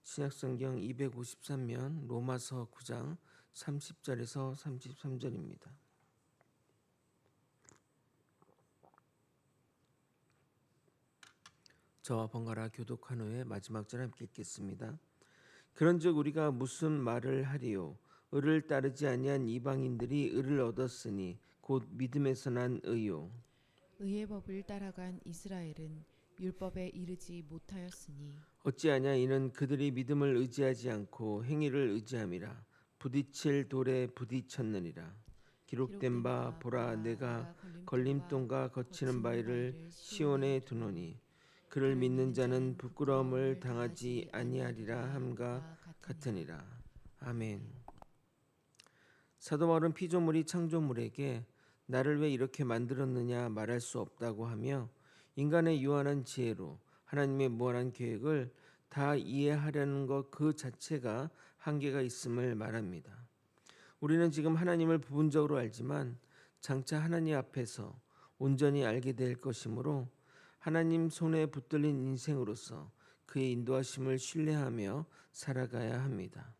신약성경 253면 로마서 9장 30절에서 33절입니다. 저와 번갈아 교독한 후에 마지막 절 함께 읽겠습니다. 그런즉 우리가 무슨 말을 하리요? 의를 따르지 아니한 이방인들이 의를 얻었으니 곧 믿음에서 난 의요. 의의 법을 따라간 이스라엘은 율법에 이르지 못하였으니 어찌하냐 이는 그들이 믿음을 의지하지 않고 행위를 의지함이라. 부딪힐 돌에 부딪혔느니라. 기록된 바 보라 내가 걸림돌과 거치는 바위를 시온에 두노니 그를 믿는 자는 부끄러움을 당하지 아니하리라 함과 같으니라. 아멘. 사도 바울은 피조물이 창조물에게 나를 왜 이렇게 만들었느냐 말할 수 없다고 하며 인간의 유한한 지혜로 하나님의 무한한 계획을 다 이해하려는 것 그 자체가 한계가 있음을 말합니다. 우리는 지금 하나님을 부분적으로 알지만 장차 하나님 앞에서 온전히 알게 될 것이므로 하나님 손에 붙들린 인생으로서 그의 인도하심을 신뢰하며 살아가야 합니다.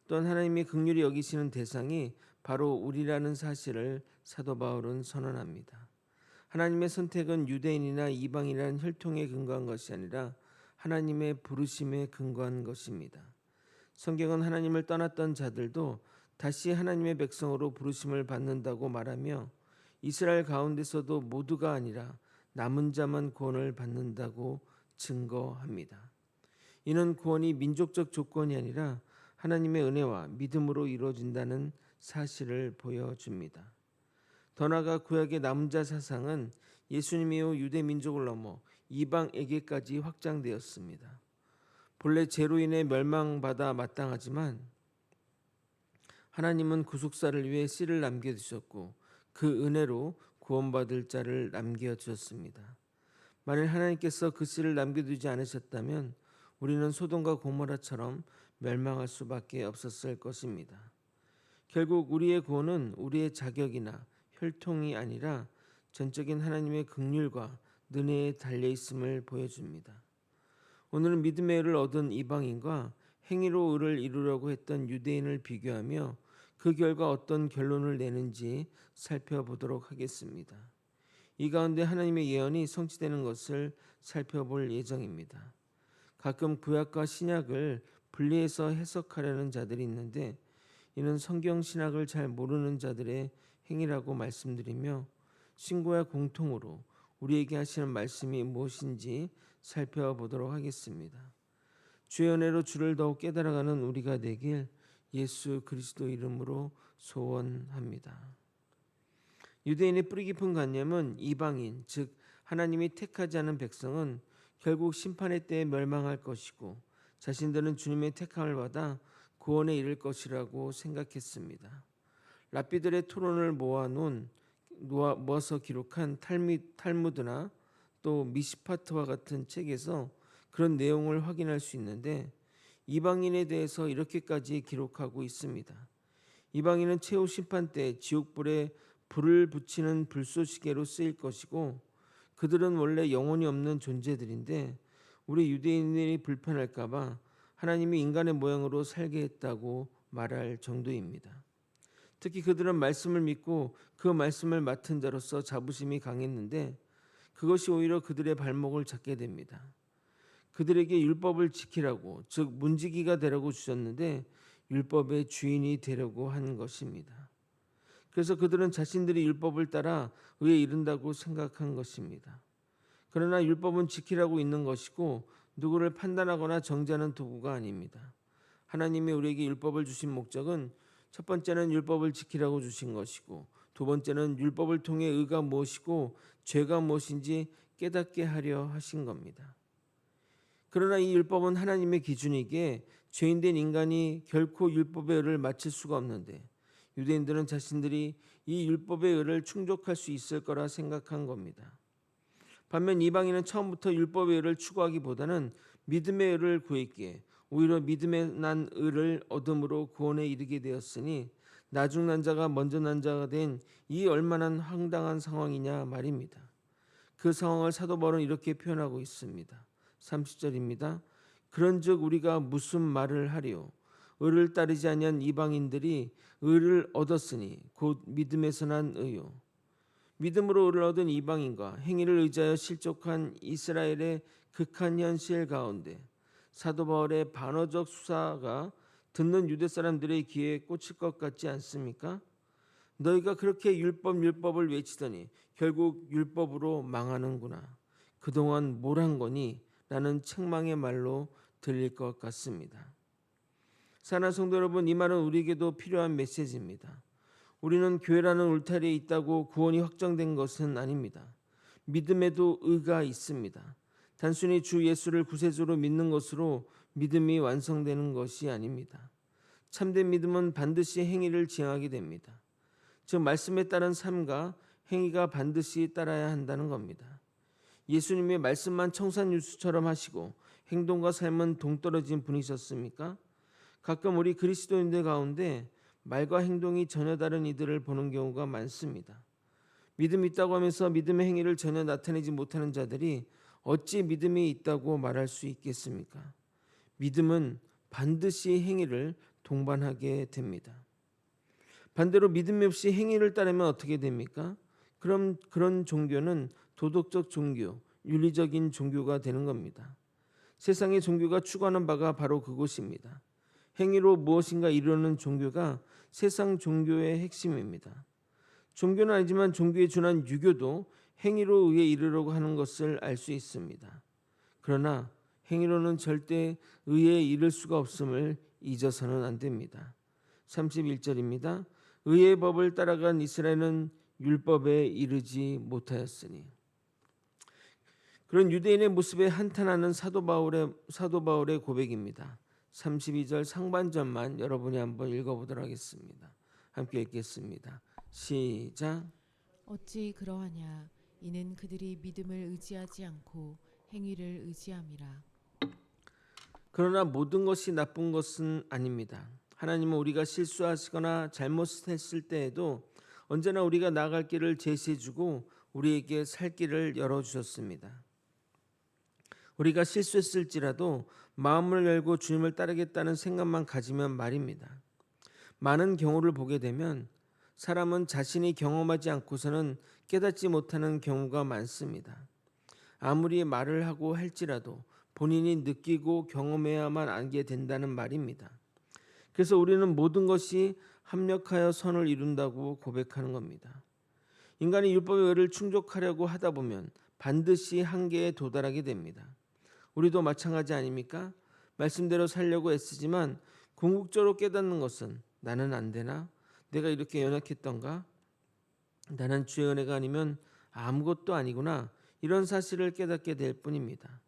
또한 하나님의 긍휼히 여기시는 대상이 바로 우리라는 사실을 사도 바울은 선언합니다. 하나님의 선택은 유대인이나 이방인이라는 혈통에 근거한 것이 아니라 하나님의 부르심에 근거한 것입니다. 성경은 하나님을 떠났던 자들도 다시 하나님의 백성으로 부르심을 받는다고 말하며 이스라엘 가운데서도 모두가 아니라 남은 자만 구원을 받는다고 증거합니다. 이는 구원이 민족적 조건이 아니라 하나님의 은혜와 믿음으로 이루어진다는 사실을 보여줍니다. 더 나아가 구약의 남은 자 사상은 예수님 이후 유대 민족을 넘어 이방에게까지 확장되었습니다. 본래 죄로 인해 멸망받아 마땅하지만 하나님은 구속사를 위해 씨를 남겨두셨고 그 은혜로 구원받을 자를 남겨주셨습니다. 만일 하나님께서 그 씨를 남겨두지 않으셨다면 우리는 소돔과 고모라처럼 멸망할 수밖에 없었을 것입니다. 결국 우리의 구원은 우리의 자격이나 혈통이 아니라 전적인 하나님의 긍휼과 은혜에 달려 있음을 보여줍니다. 오늘은 믿음의 의를 얻은 이방인과 행위로 의를 이루려고 했던 유대인을 비교하며 그 결과 어떤 결론을 내는지 살펴보도록 하겠습니다. 이 가운데 하나님의 예언이 성취되는 것을 살펴볼 예정입니다. 가끔 구약과 신약을 분리해서 해석하려는 자들이 있는데 이는 성경 신학을 잘 모르는 자들의 행위라고 말씀드리며 신고야 공통으로 우리에게 하시는 말씀이 무엇인지 살펴보도록 하겠습니다. 주의 은혜로 주를 더욱 깨달아가는 우리가 되길 예수 그리스도 이름으로 소원합니다. 유대인의 뿌리 깊은 관념은 이방인, 즉 하나님이 택하지 않은 백성은 결국 심판의 때에 멸망할 것이고 자신들은 주님의 택함을 받아 구원에 이를 것이라고 생각했습니다. 랍비들의 토론을 모아서 기록한 탈무드나 또 미시파트와 같은 책에서 그런 내용을 확인할 수 있는데 이방인에 대해서 이렇게까지 기록하고 있습니다. 이방인은 최후 심판 때 지옥불에 불을 붙이는 불쏘시개로 쓰일 것이고 그들은 원래 영혼이 없는 존재들인데 우리 유대인들이 불편할까 봐 하나님이 인간의 모양으로 살게 했다고 말할 정도입니다. 특히 그들은 말씀을 믿고 그 말씀을 맡은 자로서 자부심이 강했는데 그것이 오히려 그들의 발목을 잡게 됩니다. 그들에게 율법을 지키라고, 즉 문지기가 되라고 주셨는데 율법의 주인이 되려고 한 것입니다. 그래서 그들은 자신들이 율법을 따라 의에 이른다고 생각한 것입니다. 그러나 율법은 지키라고 있는 것이고 누구를 판단하거나 정죄하는 도구가 아닙니다. 하나님이 우리에게 율법을 주신 목적은 첫 번째는 율법을 지키라고 주신 것이고 두 번째는 율법을 통해 의가 무엇이고 죄가 무엇인지 깨닫게 하려 하신 겁니다. 그러나 이 율법은 하나님의 기준이기에 죄인된 인간이 결코 율법의 의를 마칠 수가 없는데 유대인들은 자신들이 이 율법의 의를 충족할 수 있을 거라 생각한 겁니다. 반면 이방인은 처음부터 율법의 의를 추구하기보다는 믿음의 의를 구했기에 오히려 믿음에 난 의를 얻음으로 구원에 이르게 되었으니 나중 난 자가 먼저 난 자가 된 이 얼마나 황당한 상황이냐 말입니다. 그 상황을 사도 바울은 이렇게 표현하고 있습니다. 30절입니다. 그런즉 우리가 무슨 말을 하리요? 의를 따르지 아니한 이방인들이 의를 얻었으니 곧 믿음에서 난 의요. 믿음으로 의를 얻은 이방인과 행위를 의지하여 실족한 이스라엘의 극한 현실 가운데 사도 바울의 반어적 수사가 듣는 유대 사람들의 귀에 꽂힐 것 같지 않습니까? 너희가 그렇게 율법을 외치더니 결국 율법으로 망하는구나. 그동안 뭘 한 거니? 라는 책망의 말로 들릴 것 같습니다. 사랑하는 성도 여러분, 이 말은 우리에게도 필요한 메시지입니다. 우리는 교회라는 울타리에 있다고 구원이 확정된 것은 아닙니다. 믿음에도 의가 있습니다. 단순히 주 예수를 구세주로 믿는 것으로 믿음이 완성되는 것이 아닙니다. 참된 믿음은 반드시 행위를 지향하게 됩니다. 즉 말씀에 따른 삶과 행위가 반드시 따라야 한다는 겁니다. 예수님이 말씀만 청산유수처럼 하시고 행동과 삶은 동떨어진 분이셨습니까? 가끔 우리 그리스도인들 가운데 말과 행동이 전혀 다른 이들을 보는 경우가 많습니다. 믿음이 있다고 하면서 믿음의 행위를 전혀 나타내지 못하는 자들이 어찌 믿음이 있다고 말할 수 있겠습니까? 믿음은 반드시 행위를 동반하게 됩니다. 반대로 믿음이 없이 행위를 따르면 어떻게 됩니까? 그럼 그런 종교는 도덕적 종교, 윤리적인 종교가 되는 겁니다. 세상의 종교가 추구하는 바가 바로 그것입니다. 행위로 무엇인가 이루는 종교가 세상 종교의 핵심입니다. 종교는 아니지만 종교에 준한 유교도 행위로 의해 이르려고 하는 것을 알 수 있습니다. 그러나 행위로는 절대 의에 이를 수가 없음을 잊어서는 안 됩니다. 31절입니다. 의의 법을 따라간 이스라엘은 율법에 이르지 못하였으니. 그런 유대인의 모습에 한탄하는 사도 바울의 고백입니다. 32절 상반절만 여러분이 한번 읽어보도록 하겠습니다. 함께 읽겠습니다. 시작. 어찌 그러하냐 이는 그들이 믿음을 의지하지 않고 행위를 의지함이라. 그러나 모든 것이 나쁜 것은 아닙니다. 하나님은 우리가 실수하시거나 잘못했을 때에도 언제나 우리가 나아갈 길을 제시해주고 우리에게 살 길을 열어주셨습니다. 우리가 실수했을지라도 마음을 열고 주님을 따르겠다는 생각만 가지면 말입니다. 많은 경우를 보게 되면 사람은 자신이 경험하지 않고서는 깨닫지 못하는 경우가 많습니다. 아무리 말을 하고 할지라도 본인이 느끼고 경험해야만 알게 된다는 말입니다. 그래서 우리는 모든 것이 합력하여 선을 이룬다고 고백하는 겁니다. 인간이 율법의 의를 충족하려고 하다 보면 반드시 한계에 도달하게 됩니다. 우리도 마찬가지 아닙니까? 말씀대로 살려고 애쓰지만 궁극적으로 깨닫는 것은 나는 안 되나? 내가 이렇게 연약했던가? 나는 주의 은혜가 아니면 아무것도 아니구나. 이런 사실을 깨닫게 될 뿐입니다.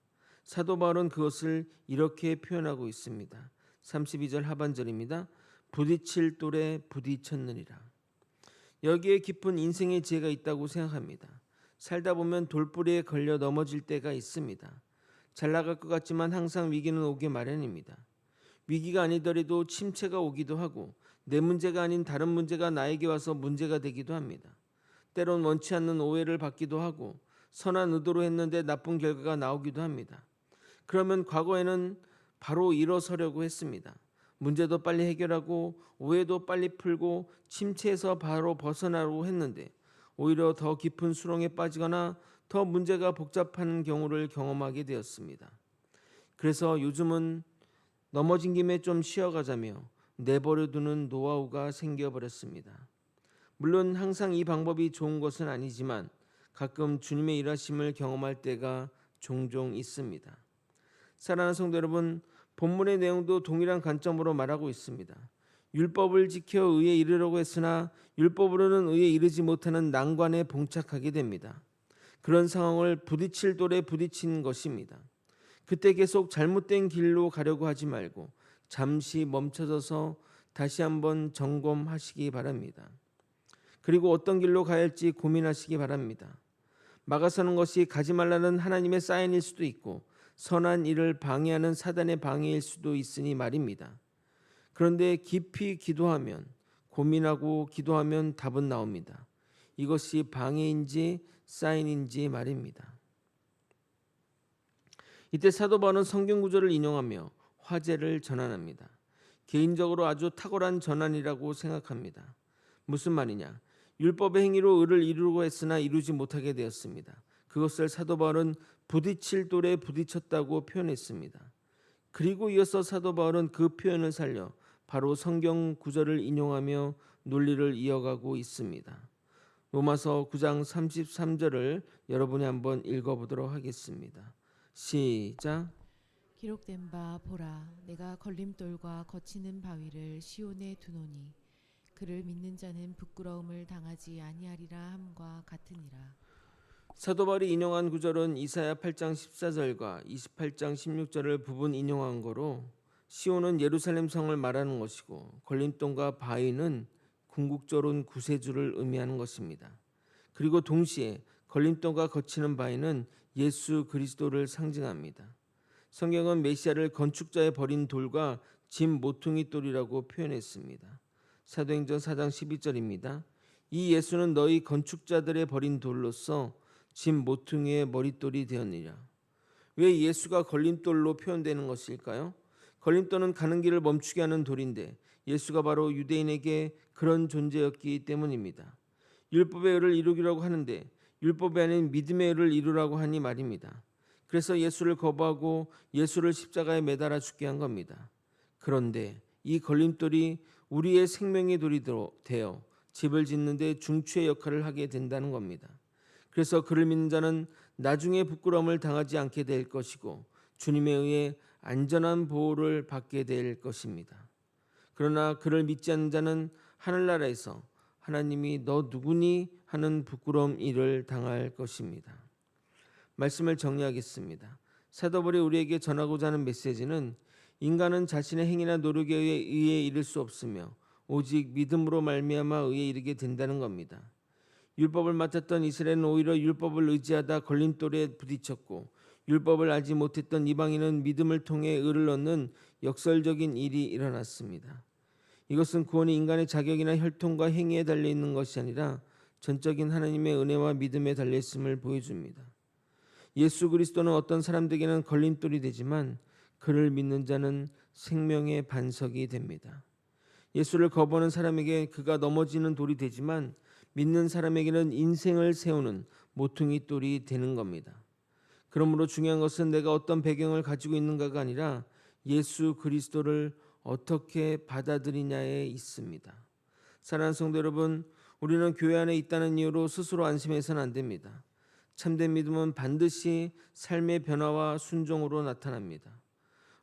사도 바울은 그것을 이렇게 표현하고 있습니다. 32절 하반절입니다. 부딪힐 돌에 부딪혔느니라. 여기에 깊은 인생의 지혜가 있다고 생각합니다. 살다 보면 돌부리에 걸려 넘어질 때가 있습니다. 잘 나갈 것 같지만 항상 위기는 오기 마련입니다. 위기가 아니더라도 침체가 오기도 하고 내 문제가 아닌 다른 문제가 나에게 와서 문제가 되기도 합니다. 때론 원치 않는 오해를 받기도 하고 선한 의도로 했는데 나쁜 결과가 나오기도 합니다. 그러면 과거에는 바로 일어서려고 했습니다. 문제도 빨리 해결하고 오해도 빨리 풀고 침체에서 바로 벗어나려고 했는데 오히려 더 깊은 수렁에 빠지거나 더 문제가 복잡한 경우를 경험하게 되었습니다. 그래서 요즘은 넘어진 김에 좀 쉬어가자며 내버려두는 노하우가 생겨버렸습니다. 물론 항상 이 방법이 좋은 것은 아니지만 가끔 주님의 일하심을 경험할 때가 종종 있습니다. 사랑하는 성도 여러분, 본문의 내용도 동일한 관점으로 말하고 있습니다. 율법을 지켜 의에 이르려고 했으나 율법으로는 의에 이르지 못하는 난관에 봉착하게 됩니다. 그런 상황을 부딪힐 돌에 부딪힌 것입니다. 그때 계속 잘못된 길로 가려고 하지 말고 잠시 멈춰서서 다시 한번 점검하시기 바랍니다. 그리고 어떤 길로 가야 할지 고민하시기 바랍니다. 막아서는 것이 가지 말라는 하나님의 사인일 수도 있고 선한 일을 방해하는 사단의 방해일 수도 있으니 말입니다. 그런데 깊이 기도하면 고민하고 기도하면 답은 나옵니다. 이것이 방해인지 사인인지 말입니다. 이때 사도 바울은 성경 구절을 인용하며 화제를 전환합니다. 개인적으로 아주 탁월한 전환이라고 생각합니다. 무슨 말이냐? 율법의 행위로 의를 이루려고 했으나 이루지 못하게 되었습니다. 그것을 사도 바울은 부딪힐 돌에 부딪혔다고 표현했습니다. 그리고 이어서 사도 바울은 그 표현을 살려 바로 성경 구절을 인용하며 논리를 이어가고 있습니다. 로마서 9장 33절을 여러분이 한번 읽어보도록 하겠습니다. 시작. 기록된 바 보라 내가 걸림돌과 거치는 바위를 시온에 두노니 그를 믿는 자는 부끄러움을 당하지 아니하리라 함과 같으니라. 사도 바울이 인용한 구절은 이사야 8장 14절과 28장 16절을 부분 인용한 거로 시온은 예루살렘 성을 말하는 것이고 걸림돌과 바위는 궁극적으로는 구세주를 의미하는 것입니다. 그리고 동시에 걸림돌과 거치는 바위는 예수 그리스도를 상징합니다. 성경은 메시아를 건축자의 버린 돌과 짐 모퉁이 돌이라고 표현했습니다. 사도행전 4장 12절입니다. 이 예수는 너희 건축자들의 버린 돌로서 짐 모퉁이의 머릿돌이 되었느니라. 왜 예수가 걸림돌로 표현되는 것일까요? 걸림돌은 가는 길을 멈추게 하는 돌인데 예수가 바로 유대인에게 그런 존재였기 때문입니다. 율법의 의를 이루기라고 하는데 율법이 아닌 믿음의 의를 이루라고 하니 말입니다. 그래서 예수를 거부하고 예수를 십자가에 매달아 죽게 한 겁니다. 그런데 이 걸림돌이 우리의 생명의 돌이 되어 집을 짓는데 중추의 역할을 하게 된다는 겁니다. 그래서 그를 믿는 자는 나중에 부끄러움을 당하지 않게 될 것이고 주님에 의해 안전한 보호를 받게 될 것입니다. 그러나 그를 믿지 않는 자는 하늘나라에서 하나님이 너 누구니 하는 부끄러움 일을 당할 것입니다. 말씀을 정리하겠습니다. 사도 바울이 우리에게 전하고자 하는 메시지는 인간은 자신의 행위나 노력에 의해 이를 수 없으며 오직 믿음으로 말미암아 의에 이르게 된다는 겁니다. 율법을 맡았던 이스라엘은 오히려 율법을 의지하다 걸림돌에 부딪혔고 율법을 알지 못했던 이방인은 믿음을 통해 의를 얻는 역설적인 일이 일어났습니다. 이것은 구원이 인간의 자격이나 혈통과 행위에 달려 있는 것이 아니라 전적인 하나님의 은혜와 믿음에 달려 있음을 보여줍니다. 예수 그리스도는 어떤 사람들에게는 걸림돌이 되지만 그를 믿는 자는 생명의 반석이 됩니다. 예수를 거부하는 사람에게 그가 넘어지는 돌이 되지만 믿는 사람에게는 인생을 세우는 모퉁이 돌이 되는 겁니다. 그러므로 중요한 것은 내가 어떤 배경을 가지고 있는가가 아니라 예수 그리스도를 어떻게 받아들이냐에 있습니다. 사랑하는 성도 여러분, 우리는 교회 안에 있다는 이유로 스스로 안심해서는 안 됩니다. 참된 믿음은 반드시 삶의 변화와 순종으로 나타납니다.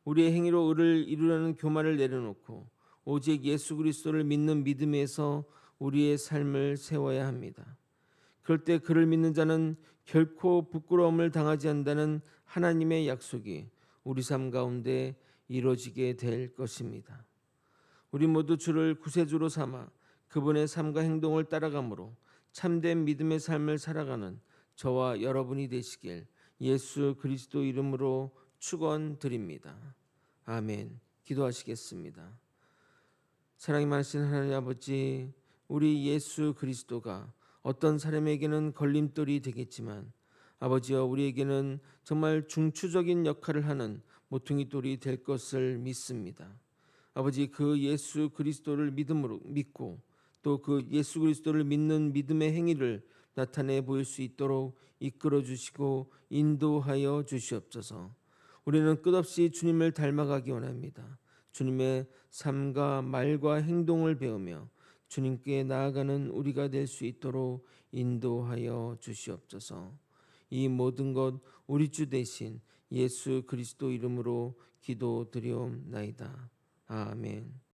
우리의 행위로 의를 이루려는 교만을 내려놓고 오직 예수 그리스도를 믿는 믿음에서 우리의 삶을 세워야 합니다. 그럴 때 그를 믿는 자는 결코 부끄러움을 당하지 않는다는 하나님의 약속이 우리 삶 가운데 이루어지게 될 것입니다. 우리 모두 주를 구세주로 삼아 그분의 삶과 행동을 따라감으로 참된 믿음의 삶을 살아가는 저와 여러분이 되시길 예수 그리스도 이름으로 축원드립니다. 아멘. 기도하시겠습니다. 사랑이 많으신 하나님 아버지, 우리 예수 그리스도가 어떤 사람에게는 걸림돌이 되겠지만 아버지여 우리에게는 정말 중추적인 역할을 하는 모퉁이 돌이 될 것을 믿습니다. 아버지, 그 예수 그리스도를 믿고 또 그 예수 그리스도를 믿는 믿음의 행위를 나타내 보일 수 있도록 이끌어 주시고 인도하여 주시옵소서. 우리는 끝없이 주님을 닮아가기 원합니다. 주님의 삶과 말과 행동을 배우며 주님께 나아가는 우리가 될 수 있도록 인도하여 주시옵소서. 이 모든 것 우리 주 대신 예수 그리스도 이름으로 기도드리옵나이다. 아멘.